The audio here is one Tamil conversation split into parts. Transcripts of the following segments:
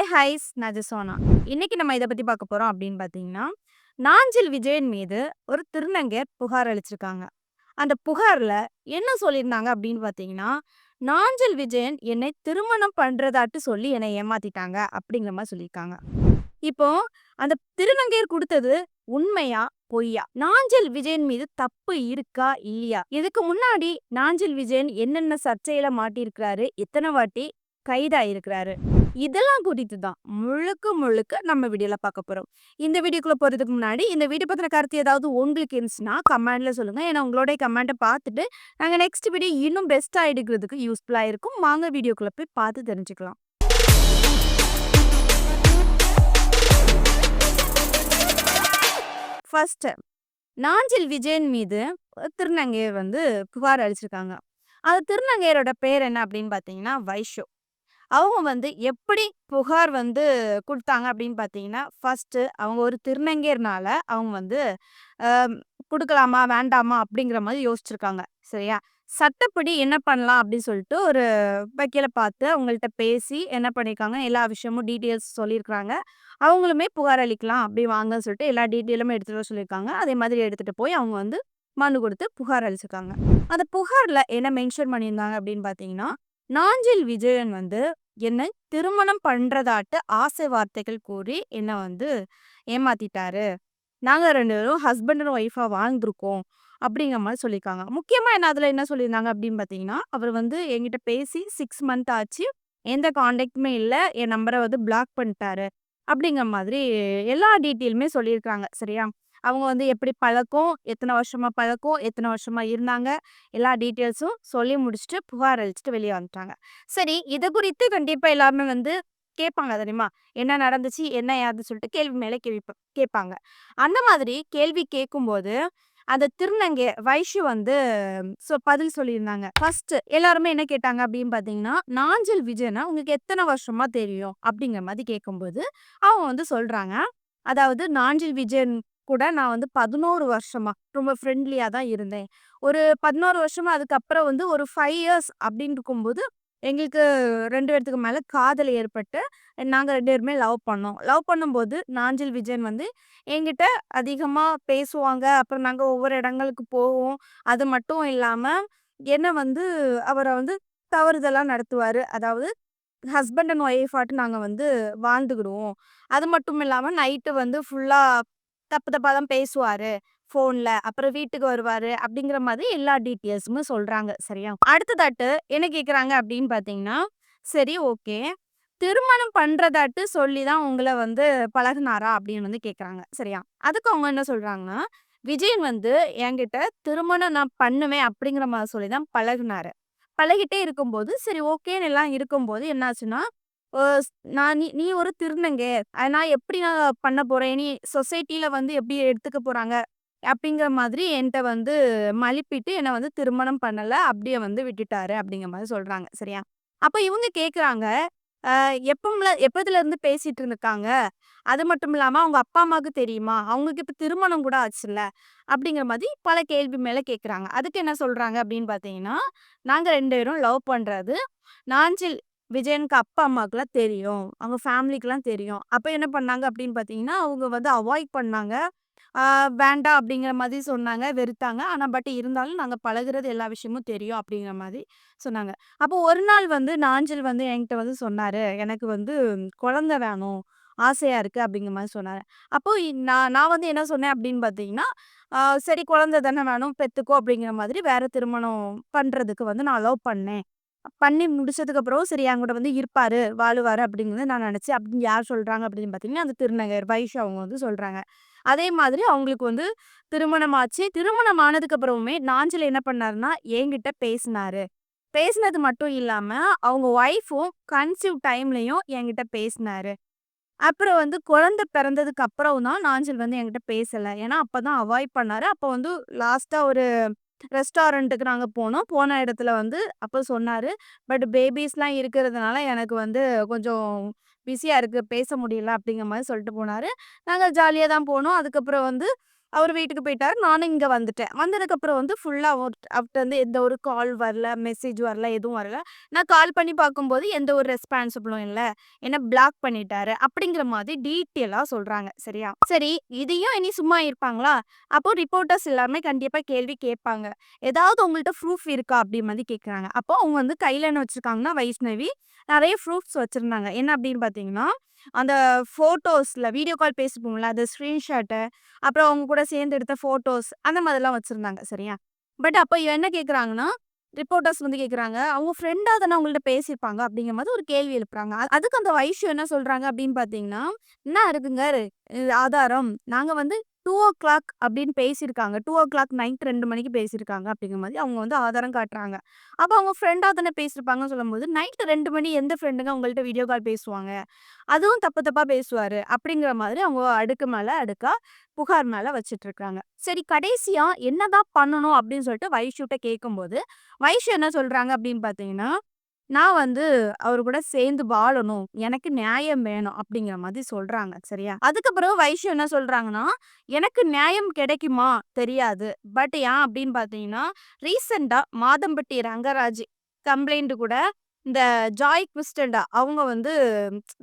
ஹைஸ் நான் ஜெசோனா. இன்னைக்கு நம்ம இத பத்தி பார்க்க போறோம் அப்படின்னு பார்த்தீங்கன்னா, நாஞ்சில் விஜயன் மீது ஒரு திருநங்கையர் புகார் அளிச்சிருக்காங்க. அந்த புகார்ல என்ன சொல்லியிருந்தாங்க அப்படின்னு பார்த்தீங்கன்னா, நாஞ்சில் விஜயன் என்னை திருமணம் பண்றதாட்டு சொல்லி என்னை ஏமாத்திட்டாங்க அப்படிங்கிற மாரி சொல்லியிருக்காங்க. இப்போ அந்த திருநங்கையர் குடுத்தது உண்மையா? பொய்யா? நாஞ்சில் விஜயன் மீது தப்பு இருக்கா? இல்லையா? இதுக்கு முன்னாடி நாஞ்சில் விஜயன் என்னென்ன சர்ச்சையில மாட்டியிருக்கிறாரு? எத்தன வாட்டி கைதாயிருக்கிறாரு? இதெல்லாம் குறித்து தான் முழுக்க முழுக்க நம்ம வீடியோல பார்க்க போறோம். இந்த வீடியோக்குள்ள போறதுக்கு முன்னாடி, இந்த வீடியோ பத்தின கருத்து ஏதாவது உங்களுக்கு இருந்துச்சுன்னா, கமெண்ட்ல சொல்லுங்க. ஏன்னா உங்களுடைய கமெண்ட்ட பார்த்துட்டு, நாங்க நெக்ஸ்ட் வீடியோ இன்னும் பெஸ்ட்டா எடுக்கிறதுக்கு யூஸ்ஃபுல்லா இருக்கும். வாங்க வீடியோக்குள்ள போய் பார்த்து தெரிஞ்சுக்கலாம். ஃபர்ஸ்ட் நாஞ்சில் விஜயன் மீது திருநங்கையர் புகார் அளிச்சிருக்காங்க. அந்த திருநங்கையரோட பேர் என்ன அப்படின்னு பார்த்தீங்கன்னா, வைஷு. அவங்க எப்படி புகார் குடுத்தாங்க அப்படின்னு பார்த்தீங்கன்னா, ஃபர்ஸ்ட்டு அவங்க ஒரு திருநங்கையர்னால அவங்க அ குடுக்கலாமா? வேண்டாமா? அப்படிங்கிற மாரி யோசிச்சிருக்காங்க. சரியா? சட்டப்படி என்ன பண்ணலாம் அப்படின்னு சொல்லிட்டு ஒரு வக்கீல பார்த்து அவங்கள்ட்ட பேசி என்ன பண்ணியிருக்காங்க, எல்லா விஷயமும் டீட்டெயில்ஸ் சொல்லியிருக்காங்க. அவங்களுமே புகார் அளிக்கலாம் அப்படி வாங்கன்னு சொல்லிட்டு எல்லா டீட்டெயிலுமே எடுத்துட்டு வர சொல்லியிருக்காங்க. அதே மாதிரி எடுத்துட்டு போய் அவங்க மனு குடுத்து புகார் அளிச்சிருக்காங்க. அந்த புகார்ல என்ன மென்ஷன் பண்ணியிருந்தாங்க அப்படின்னு பார்த்தீங்கன்னா, நாஞ்சில் விஜயன் என்னை திருமணம் பண்றதாட்டு ஆசை வார்த்தைகள் கூறி என்ன ஏமாத்திட்டாரு. நாங்க 2 பேரும் ஹஸ்பண்ட் அண்ட் ஒய்ஃபா வாழ்ந்துருக்கோம். அப்படிங்கிற மாரி சொல்லியிருக்காங்க. முக்கியமா அதுல என்ன சொல்லியிருந்தாங்க அப்படின்னு பார்த்தீங்கன்னா, அவர் என்கிட்ட பேசி 6 மந்த் ஆச்சு. எந்த கான்டாக்ட்டுமே இல்ல. என் நம்பர பிளாக் பண்ணிட்டாரு. அப்படிங்கிற மாதிரி எல்லா டீட்டெயிலுமே சொல்லியிருக்காங்க. சரியா? அவங்க எப்படி பழக்கம், எத்தன வருஷமா பழக்கம், எத்தன வருஷமா இருந்தாங்க, எல்லா டீட்டெயில்ஸும் சொல்லி முடிச்சுட்டு, புகார் அளிச்சுட்டு வெளிய வந்துட்டாங்க. சரி, இத குறித்து கண்டிப்பா எல்லாருமே கேட்பாங்க தெரியுமா? என்ன நடந்துச்சு? என்ன ஏதுன்னு சொல்லிட்டு கேள்வி மேல கேள்வி கேட்பாங்க. அந்த மாதிரி கேள்வி கேட்கும்போது, அந்த திருநங்கை வைஷு பதில் சொல்லியிருந்தாங்க. ஃபர்ஸ்ட் எல்லாருமே என்ன கேட்டாங்க அப்படின்னு பார்த்தீங்கன்னா, "நாஞ்சில் விஜயன உங்களுக்கு எத்தன வருஷமா தெரியும்?" அப்படிங்கிற மாரி கேட்கும்போது, அவங்க சொல்றாங்க. அதாவது நாஞ்சில் விஜயன் கூட நான் 11 வருஷமா ரொம்ப ஃப்ரெண்ட்லியா தான் இருந்தேன். ஒரு 11 வருஷமா அதுக்கப்புறம் ஒரு 5 இயர்ஸ் அப்படின்னு இருக்கும்போது, எங்களுக்கு 2 பேத்துக்கு மேல காதல் ஏற்பட்டு, நாங்க 2 பேருமே லவ் பண்ணோம். லவ் பண்ணும்போது நாஞ்சில் விஜயன் என்கிட்ட அதிகமா பேசுவாங்க. அப்புறம் நாங்க ஒவ்வொரு இடங்களுக்கு போவோம். அது மட்டும் இல்லாம, என்ன அவர தவறுதலா நடத்துவாரு. அதாவது ஹஸ்பண்ட் அண்ட் ஒய்ஃப் ஆட்டு நாங்க வாழ்ந்துக்கிடுவோம். அது மட்டும் இல்லாம நைட்டு ஃபுல்லா தப்பு தப்பா தான் பேசுவாரு ஃபோன்ல. அப்புறம் வீட்டுக்கு வருவாரு. அப்படிங்கிற மாதிரி எல்லா டீட்டெயில்ஸுமே சொல்றாங்க. சரியா? அடுத்ததாட்டு என்ன கேட்குறாங்க அப்படின்னு பார்த்தீங்கன்னா, சரி ஓகே. திருமணம் பண்றதாட்டு சொல்லி தான் உங்கள பழகுனாரா? அப்படின்னு கேட்குறாங்க. சரியா? அதுக்கு அவங்க என்ன சொல்றாங்கன்னா, விஜயன் என்கிட்ட திருமணம் நான் பண்ணுவேன் அப்படிங்கிற மாரி சொல்லி தான் பழகுனாரு. பழகிட்டே இருக்கும்போது, சரி ஓகேன்னு எல்லாம் இருக்கும்போது என்னாச்சுன்னா, அ ஸ் நான் நீ நீ ஒரு திருநங்கை. நான் எப்படி நான் பண்ண போறேன்? நீ சொசைட்டில எப்படி எடுத்துக்க போறாங்க? அப்படிங்கிற மாதிரி என்ட்ட மழுப்பிட்டு என்ன திருமணம் பண்ணல. அப்படியே விட்டுட்டாரு அப்படிங்கிற மாரி சொல்றாங்க. சரியா? அப்ப இவங்க கேட்குறாங்க, எப்பத்துலருந்து பேசிட்டு இருக்காங்க? அது மட்டும் இல்லாம அவங்க அப்பா, அம்மாவுக்கு தெரியுமா? அவங்களுக்கு இப்ப திருமணம் கூட ஆச்சுல்ல. அப்படிங்கிற மாதிரி பல கேள்வி மேல கேட்குறாங்க. அதுக்கு என்ன சொல்றாங்க அப்படின்னு பார்த்தீங்கன்னா, நாங்க 2 பேரும் லவ் பண்றது நாஞ்சில் விஜயனுக்கு அப்பா, அம்மாவுக்குலாம் தெரியும். அவங்க ஃபேமிலிக்குலாம் தெரியும். அப்ப என்ன பண்ணாங்க அப்படின்னு பார்த்தீங்கன்னா, அவங்க அவாய்ட் பண்ணாங்க. ஆ வேண்டாம் அப்படிங்கிற மாதிரி சொன்னாங்க, வெறுத்தாங்க. ஆனா இருந்தாலும் நாங்க பழகுறது எல்லா விஷயமும் தெரியும் அப்படிங்கிற மாதிரி சொன்னாங்க. அப்போ ஒரு நாள் நாஞ்சில் என்கிட்ட சொன்னாரு, "எனக்கு குழந்தை வேணும். ஆசையா இருக்கு." அப்படிங்கிற மாரி சொன்னாரு. அப்போ நான் நான் என்ன சொன்னேன் அப்படின்னு பார்த்தீங்கன்னா, சரி குழந்தை தானே வேணும், பெத்துக்கோ அப்படிங்கிற மாதிரி வேற திருமணம் பண்றதுக்கு நான் அலோவ் பண்ணேன். பண்ணி முடிச்சதுக்கப்புறம் சரி என் கூட இருப்பாரு, வாழுவாரு அப்படிங்கிறத நான் நினைச்சேன். அப்படின்னு யார் சொல்றாங்க அப்படின்னு பார்த்தீங்கன்னா, அந்த திருநங்கை வைஷு அவங்க சொல்றாங்க. அதே மாதிரி அவங்களுக்கு திருமணம் ஆச்சு. திருமணம் ஆனதுக்கு அப்புறமுமே நாஞ்சில் என்ன பண்ணாருன்னா, என்கிட்ட பேசினாரு. பேசினது மட்டும் இல்லாம, அவங்க ஒய்ஃபும் கன்சீவ் டைம்லயும் என்கிட்ட பேசினாரு. அப்புறம் குழந்தை பிறந்ததுக்கு அப்புறம் தான் நாஞ்சில் என்கிட்ட பேசல. ஏன்னா, அப்பதான் அவாய்ட் பண்ணாரு. அப்போ லாஸ்ட்டா ஒரு ரெஸ்டாரண்ட்டுக்கு நாங்க போனோம். போன இடத்துல அப்ப சொன்னாரு. பட் பேபீஸ்லாம் இருக்கிறதுனால எனக்கு கொஞ்சம் பிஸியா இருக்கு. பேச முடியல அப்படிங்கிற மாரி சொல்லிட்டு போனாரு. நாங்க ஜாலியா தான் போனோம். அதுக்கப்புறம் அவர் வீட்டுக்கு போயிட்டாரு. நானும் இங்க வந்துட்டேன். வந்ததுக்கப்புறம் வந்து ஃபுல்லா அவர்ட்ட இருந்து எந்த ஒரு கால் வரல, மெசேஜ் வரல, எதுவும் வரல. நான் கால் பண்ணி பார்க்கும்போது எந்த ஒரு ரெஸ்பான்சிபிளும் இல்ல. என்ன பிளாக் பண்ணிட்டாரு. அப்படிங்கிற மாதிரி டீட்டெயிலா சொல்றாங்க. சரியா? சரி, இதையும் இனி சும்மா இருப்பாங்களா? அப்போ ரிப்போர்ட்டர்ஸ் எல்லாருமே கண்டிப்பா கேள்வி கேட்பாங்க. ஏதாவது உங்கள்ட்ட ப்ரூஃப் இருக்கா? அப்படி மாதிரி கேட்குறாங்க. அப்போ அவங்க வந்து கையில என்ன வச்சிருக்காங்கன்னா, வைஷ்ணவி நெறைய ப்ரூஃப்ஸ் வச்சிருந்தாங்க. என்ன அப்படின்னு பார்த்தீங்கன்னா, அந்த ஃபோட்டோஸ்ல வீடியோ கால் பேசிப்போம்ல, அது ஸ்க்ரீன்ஷாட்டு, அப்புறம் அவங்க கூட சேர்ந்து எடுத்த ஃபோட்டோஸ் அந்த மாதிரிலாம் வச்சிருந்தாங்க. சரியா? பட் அப்ப என்ன கேட்குறாங்கன்னா, ரிப்போர்ட்டர்ஸ் வந்து கேட்குறாங்க, அவங்க ஃப்ரெண்டா தானே உங்கள்ட்ட பேசியிருப்பாங்க அப்படிங்கிற மாதிரி ஒரு கேள்வி எழுப்புறாங்க. அதுக்கு அந்த வைஷ்யூ என்ன சொல்றாங்க அப்படின்னு பார்த்தீங்கன்னா, "என்ன இருக்குங்க ஆதாரம்? நாங்க வந்து 2:00 அப்படின்னு பேசியிருக்காங்க. 2:00 நைட் 2 மணிக்கு பேசியிருக்காங்க." அப்படிங்கிற மாதிரி அவங்க வந்து ஆதாரம் காட்டுறாங்க. அப்ப அவங்க ஃப்ரெண்டா தானே பேசியிருப்பாங்கன்னு சொல்லும்போது, நைட் 2 மணி எந்த ஃப்ரெண்டுங்க உங்கள்ட்ட வீடியோ கால் பேசுவாங்க? அதுவும் தப்பு தப்பா பேசுவாரு. அப்படிங்கிற மாதிரி அவங்க அடுக்கு மேல அடுக்கா புகார் மேல வச்சுட்டு இருக்காங்க. சரி, கடைசியா என்னதான் பண்ணணும் அப்படின்னு சொல்லிட்டு வைஷ்யூட்ட கேட்கும்போது, வைஷ்யூ என்ன சொல்றாங்க அப்படின்னு பார்த்தீங்கன்னா, நான் வந்து அவரு கூட சேர்ந்து வாழணும். எனக்கு நியாயம் வேணும் அப்படிங்கிற மாதிரி சொல்றாங்க. சரியா? அதுக்கப்புறம் வைஷ்யூ என்ன சொல்றாங்கன்னா, எனக்கு நியாயம் கிடைக்குமா தெரியாது. பட் ஏன் அப்படின்னு பார்த்தீங்கன்னா, ரீசென்ட்டா மாதம்பட்டி ரங்கராஜ் கம்ப்ளைண்ட் கூட இந்த ஜாய் கிறிஸ்டல்டா அவங்க வந்து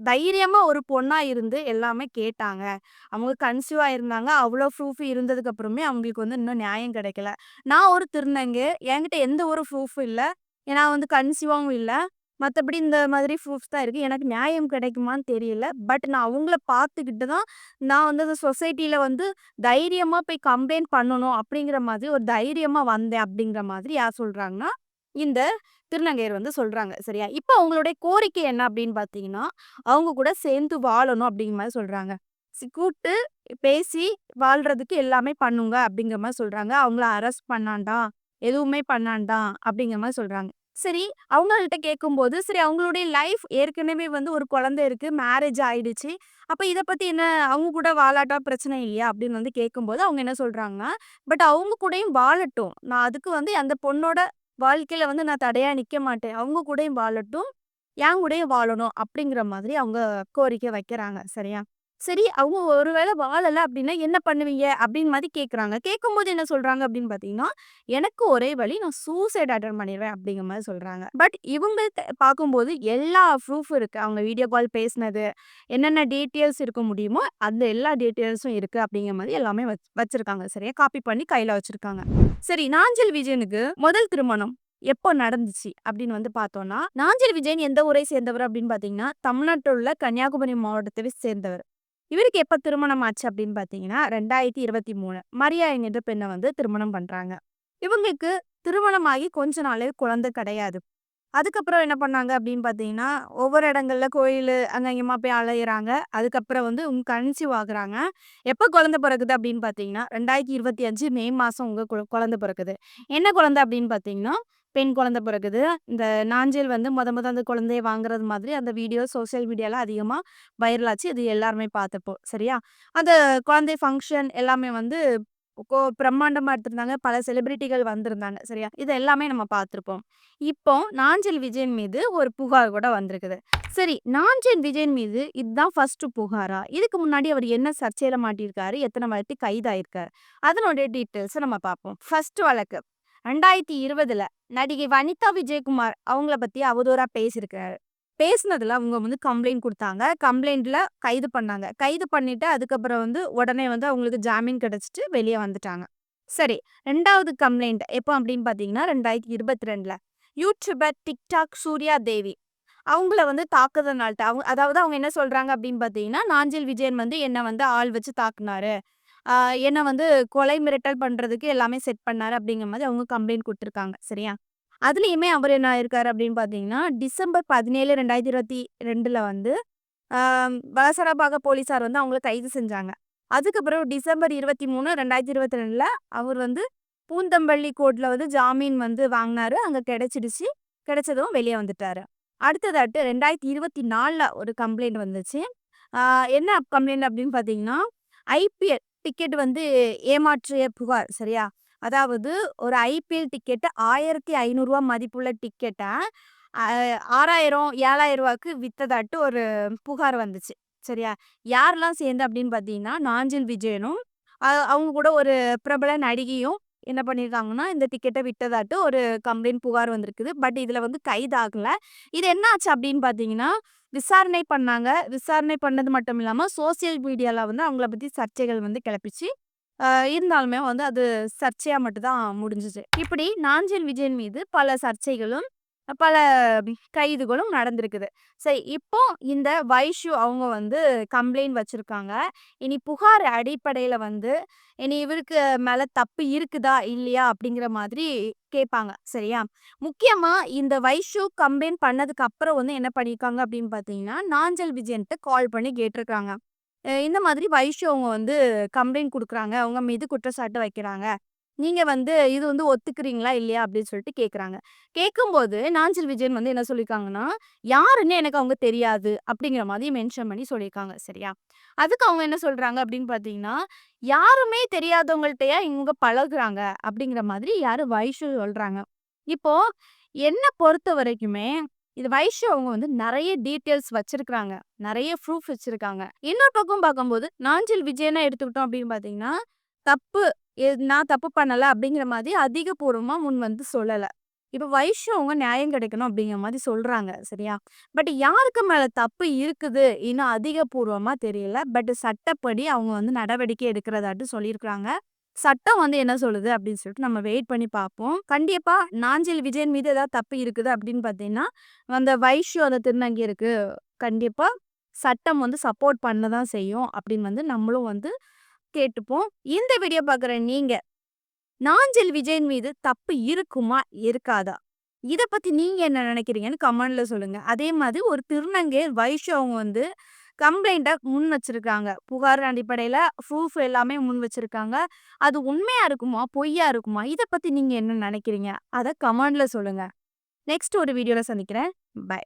தைரியமா ஒரு பொண்ணா இருந்து எல்லாமே கேட்டாங்க. அவங்க கன்சீவா இருந்தாங்க. அவ்ளோ ப்ரூஃப் இருந்ததுக்கு அப்புறமே அவங்களுக்கு வந்து இன்னும் நியாயம் கிடைக்கல. நான் ஒரு திருநங்கை. என்கிட்ட எந்த ஒரு ப்ரூஃபும் இல்ல. நான் வந்து கன்சீவாவும் இல்ல. மத்தபடி இந்த மாதிரி ப்ரூஃப்ஸ் தான் இருக்கு. எனக்கு நியாயம் கிடைக்குமான்னு தெரியல. பட் நான் அவங்கள பார்த்துக்கிட்டு தான் நான் வந்து அந்த சொசைட்டில வந்து தைரியமா போய் கம்ப்ளைண்ட் பண்ணணும் அப்படிங்கிற மாதிரி ஒரு தைரியமா வந்தேன் அப்படிங்கிற மாதிரி யார் சொல்றாங்கன்னா, இந்த திருநங்கையர் வந்து சொல்றாங்க. சரியா? இப்ப அவங்களுடைய கோரிக்கை என்ன அப்படின்னு பார்த்தீங்கன்னா, அவங்க கூட சேர்ந்து வாழணும் அப்படிங்கிற மாரி சொல்றாங்க. கூப்ட்டு பேசி வாழ்றதுக்கு எல்லாமே பண்ணுங்க அப்படிங்கிற மாரி சொல்றாங்க. அவங்கள அரெஸ்ட் பண்ணாண்டாம், எதுவுமே பண்ணாண்டாம் அப்படிங்கிற மாரி சொல்றாங்க. சரி, அவங்கள்ட்ட கேட்கும்போது, சரி அவங்களுடைய லைஃப் ஏற்கனவே வந்து ஒரு குழந்தை இருக்கு. மேரேஜ் ஆயிடுச்சு. அப்ப இத பத்தி என்ன அவங்க கூட வாழாட்டா பிரச்சனை இல்லையா? அப்படின்னு வந்து கேட்கும்போது, அவங்க என்ன சொல்றாங்கன்னா, பட் அவங்க கூடயும் வாழட்டும். நான் அதுக்கு வந்து அந்த பொண்ணோட வாழ்க்கையில வந்து நான் தடையா நிக்க மாட்டேன். அவங்க கூடயும் வாழட்டும். என் கூடயும் வாழணும் அப்படிங்கிற மாதிரி அவங்க கோரிக்கை வைக்கிறாங்க. சரியா? சரி, அவங்க ஒரு வேள வாழல அப்படின்னா என்ன பண்ணுவீங்க? அப்படின்னு மாரி கேட்குறாங்க. கேட்கும்போது என்ன சொல்றாங்க அப்படின்னு பார்த்தீங்கன்னா, எனக்கு ஒரே வழி நான் சூசைட் அட்டெண்ட் பண்ணிருவேன் அப்படிங்கிற மாரி சொல்றாங்க. பட் இவங்க பார்க்கும்போது எல்லா ப்ரூஃப் இருக்கு. அவங்க வீடியோ கால் பேசினது, என்னென்ன டீட்டெயில்ஸ் இருக்க முடியுமோ, அந்த எல்லா டீட்டெயில்ஸும் இருக்கு அப்படிங்கிற மாரி எல்லாமே வச்சிருக்காங்க. சரியா? காப்பி பண்ணி கையில வச்சிருக்காங்க. சரி, நாஞ்சில் விஜயனுக்கு முதல் திருமணம் எப்போ நடந்துச்சு அப்படின்னு வந்து பார்த்தோம்னா, நாஞ்சில் விஜயன் எந்த ஊரை சேர்ந்தவர் அப்படின்னு பார்த்தீங்கன்னா, தமிழ்நாட்டில் உள்ள கன்னியாகுமரி மாவட்டத்தை சேர்ந்தவர். இவருக்கு எப்ப திருமணம் ஆச்சு அப்படின்னு பார்த்தீங்கன்னா, 2023 மரியா என்கிற பெண்ண வந்து திருமணம் பண்றாங்க. இவங்களுக்கு திருமணமாகி கொஞ்ச நாளே குழந்தை கிடையாது. அதுக்கப்புறம் என்ன பண்ணாங்க அப்படின்னு பார்த்தீங்கன்னா, ஒவ்வொரு இடங்கள்ல கோயிலு அங்க இங்கேயுமா போய் அலையிறாங்க. அதுக்கப்புறம் வந்து கன்சீவ் ஆகுறாங்க. எப்ப குழந்தை பிறக்குது அப்படின்னு பார்த்தீங்கன்னா, 2025 மே மாசம் உங்க குழந்தை பிறக்குது. என்ன குழந்தை அப்படின்னு பார்த்தீங்கன்னா, பெண் குழந்தை பிறக்குது. இந்த நாஞ்சில் வந்து மொத அந்த குழந்தைய வாங்குறது மாதிரி அந்த வீடியோ சோசியல் மீடியால அதிகமா வைரல் ஆச்சு. இது எல்லாருமே பார்த்தப்போ. சரியா? அந்த குழந்தை ஃபங்ஷன் எல்லாமே வந்து பிரம்மாண்டமா எடுத்திருந்தாங்க. பல செலிபிரிட்டிகள் வந்திருந்தாங்க. சரியா? இது எல்லாமே நம்ம பார்த்திருப்போம். இப்போ நாஞ்சில் விஜயன் மீது ஒரு புகார் கூட வந்திருக்குது. சரி, நாஞ்சில் விஜயன் மீது இதுதான் ஃபர்ஸ்ட் புகாரா? இதுக்கு முன்னாடி அவர் என்ன சர்ச்சையில மாட்டியிருக்காரு? எத்தன வாட்டி கைதாயிருக்காரு? அதனுடைய டீட்டெயில்ஸ நம்ம பார்ப்போம். ஃபர்ஸ்ட் வழக்கு 2020ல நடிகை வனிதா விஜயகுமார் அவங்கள பத்தி அவதூறா பேசியிருக்காரு. பேசினதுல அவங்க வந்து கம்ப்ளைண்ட் குடுத்தாங்க. கம்ப்ளைண்ட்ல கைது பண்ணாங்க. கைது பண்ணிட்டு அதுக்கப்புறம் வந்து உடனே வந்து அவங்களுக்கு ஜாமீன் கிடைச்சுட்டு வெளிய வந்துட்டாங்க. சரி, 2வது கம்ப்ளைண்ட் எப்போ அப்படின்னு பார்த்தீங்கன்னா, 2022ல யூடியூபர் டிக்டாக் சூர்யா தேவி அவங்கள வந்து தாக்குதல்னால அதாவது அவங்க என்ன சொல்றாங்க அப்படின்னு பார்த்தீங்கன்னா, நாஞ்சில் விஜயன் வந்து என்ன வந்து ஆள் வச்சு தாக்குனாரு. ஆ என்ன வந்து கொலை மிரட்டல் பண்றதுக்கு எல்லாமே செட் பண்ணாரு அப்படிங்கிற மாதிரி அவங்க கம்ப்ளைண்ட் குடுத்துருக்காங்க. சரியா? அதுலயுமே அவர் என்ன ஆயிருக்காரு அப்படின்னு பார்த்தீங்கன்னா, டிசம்பர் 17, 2022ல வந்து ஆ வலசரபாக போலீஸார் வந்து அவங்கள கைது செஞ்சாங்க. அதுக்கப்புறம் டிசம்பர் 23, 2022ல அவர் வந்து பூந்தமல்லி கோர்ட்ல வந்து ஜாமீன் வந்து வாங்குனாரு. அங்க கிடைச்சிடுச்சு. கிடைச்சதும் வெளிய வந்துட்டாரு. அடுத்ததாட்டு 2024ல ஒரு கம்ப்ளைண்ட் வந்துச்சு. ஆ என்ன கம்ப்ளைண்ட் அப்படின்னு பார்த்தீங்கன்னா, ஐபிஎல் டிக்கெட் வந்து ஏமாற்றிய புகார். சரியா? அதாவது ஒரு ஐபிஎல் டிக்கெட் ரூ. 1500 மதிப்புள்ள டிக்கெட்ட 6000, 7000க்கு வித்ததாட்டு ஒரு புகார் வந்துச்சு. சரியா? யாரெல்லாம் சேர்ந்து அப்படின்னு பார்த்தீங்கன்னா, நாஞ்சில் விஜயனும், அவங்க கூட ஒரு பிரபல நடிகையும் என்ன பண்ணியிருக்காங்கன்னா, இந்த டிக்கெட்ட விட்டதாட்டு ஒரு கம்ப்ளைண்ட் புகார் வந்திருக்குது. பட் இதுல வந்து கைதாகல. இது என்ன ஆச்சு அப்படின்னு பார்த்தீங்கன்னா, விசாரணை பண்ணாங்க. விசாரணை பண்ணது மட்டும் இல்லாம, சோசியல் மீடியால வந்து அவங்கள பத்தி சர்ச்சைகள் வந்து கிளப்பிச்சு. இருந்தாலுமே வந்து அது சர்ச்சையா மட்டும் தான் முடிஞ்சுச்சு. இப்படி நாஞ்சில் விஜயன் மீது பல சர்ச்சைகளும், பல கைதுகளும் நடந்திருக்குது. சரி, இப்போ இந்த வைஷு அவங்க வந்து கம்ப்ளைண்ட் வச்சிருக்காங்க. இனி புகார் அடிப்படையில வந்து இனி இவருக்கு மேல தப்பு இருக்குதா? இல்லையா? அப்படிங்கிற மாதிரி கேட்பாங்க. சரியா? முக்கியமா இந்த வைஷு கம்ப்ளைண்ட் பண்ணதுக்கு அப்புறம் வந்து என்ன பண்ணியிருக்காங்க அப்படின்னு பார்த்தீங்கன்னா, நாஞ்சில் விஜயன்ட்ட கால் பண்ணி கேட்டிருக்காங்க. இந்த மாதிரி வைஷு அவங்க வந்து கம்ப்ளைண்ட் குடுக்குறாங்க. அவங்க மீது குற்றச்சாட்டு வைக்கிறாங்க. நீங்க வந்து இது வந்து ஒத்துக்கிறீங்களா? இல்லையா? அப்படின்னு சொல்லிட்டு கேட்குறாங்க. கேட்கும்போது நாஞ்சில் விஜயன் வந்து என்ன சொல்லியிருக்காங்கன்னா, யாருன்னு எனக்கு அவங்க தெரியாது. அப்படிங்கிற மாதிரி மென்ஷன் பண்ணி சொல்லியிருக்காங்க. சரியா? அதுக்கு அவங்க என்ன சொல்றாங்க அப்படின்னு பார்த்தீங்கன்னா, யாருமே தெரியாதவங்கள்ட்டயா இவங்க பழகுறாங்க. அப்படிங்கிற மாதிரி யாரு வைஷு சொல்றாங்க. இப்போ என்ன பொறுத்தவரைக்குமே, இது வைஷு அவங்க வந்து நெறைய டீட்டெயில்ஸ் வச்சிருக்காங்க. நெறைய ப்ரூஃப் வச்சிருக்காங்க. இன்னொரு பக்கம் பார்க்கும்போது, நாஞ்சில் விஜயன எடுத்துக்கிட்டோம் அப்படின்னு பார்த்தீங்கன்னா, தப்பு நான் தப்பு பண்ணல அப்படிங்கிற மாதிரி அதிகபூர்வமா முன் வந்து சொல்லல. இப்ப வைஷு அவங்க நியாயம் கிடைக்கணும் அப்படிங்கிற மாரி சொல்றாங்க. சரியா? பட் யாருக்கு மேல தப்பு இருக்குது இன்னும் அதிகபூர்வமா தெரியல. பட் சட்டப்படி அவங்க வந்து நடவடிக்கை எடுக்கிறதாட்டு சொல்லியிருக்காங்க. சட்டம் வந்து என்ன சொல்லுது அப்படின்னு சொல்லிட்டு நம்ம வெயிட் பண்ணி பார்ப்போம். கண்டிப்பா நாஞ்சில் விஜயன் மீது ஏதாவது தப்பு இருக்குது அப்படின்னு பார்த்தீங்கன்னா, அந்த வைஷ்யூ அந்த திருநங்கையருக்கு கண்டிப்பா சட்டம் வந்து சப்போர்ட் பண்ண தான் செய்யும் அப்படின்னு வந்து நம்மளும் வந்து கேட்டுப்போம். இந்த வீடியோ பார்க்குற நீங்க, நாஞ்சில் விஜயன் மீது தப்பு இருக்குமா? இருக்காதா? இத பத்தி நீங்க என்ன நினைக்கிறீங்கன்னு கமெண்ட்ல சொல்லுங்க. அதே மாதிரி ஒரு திருநங்கை வைஷ்யூ அவங்க வந்து கம்ப்ளைண்ட்ட முன் வச்சிருக்காங்க. புகார் அடிப்படையில ப்ரூஃப் எல்லாமே முன் வச்சிருக்காங்க. அது உண்மையா இருக்குமா? பொய்யா இருக்குமா? இத பத்தி நீங்க என்ன நினைக்கிறீங்க? அத கமெண்ட்ல சொல்லுங்க. நெக்ஸ்ட் ஒரு வீடியோல சந்திக்கிறேன். பை.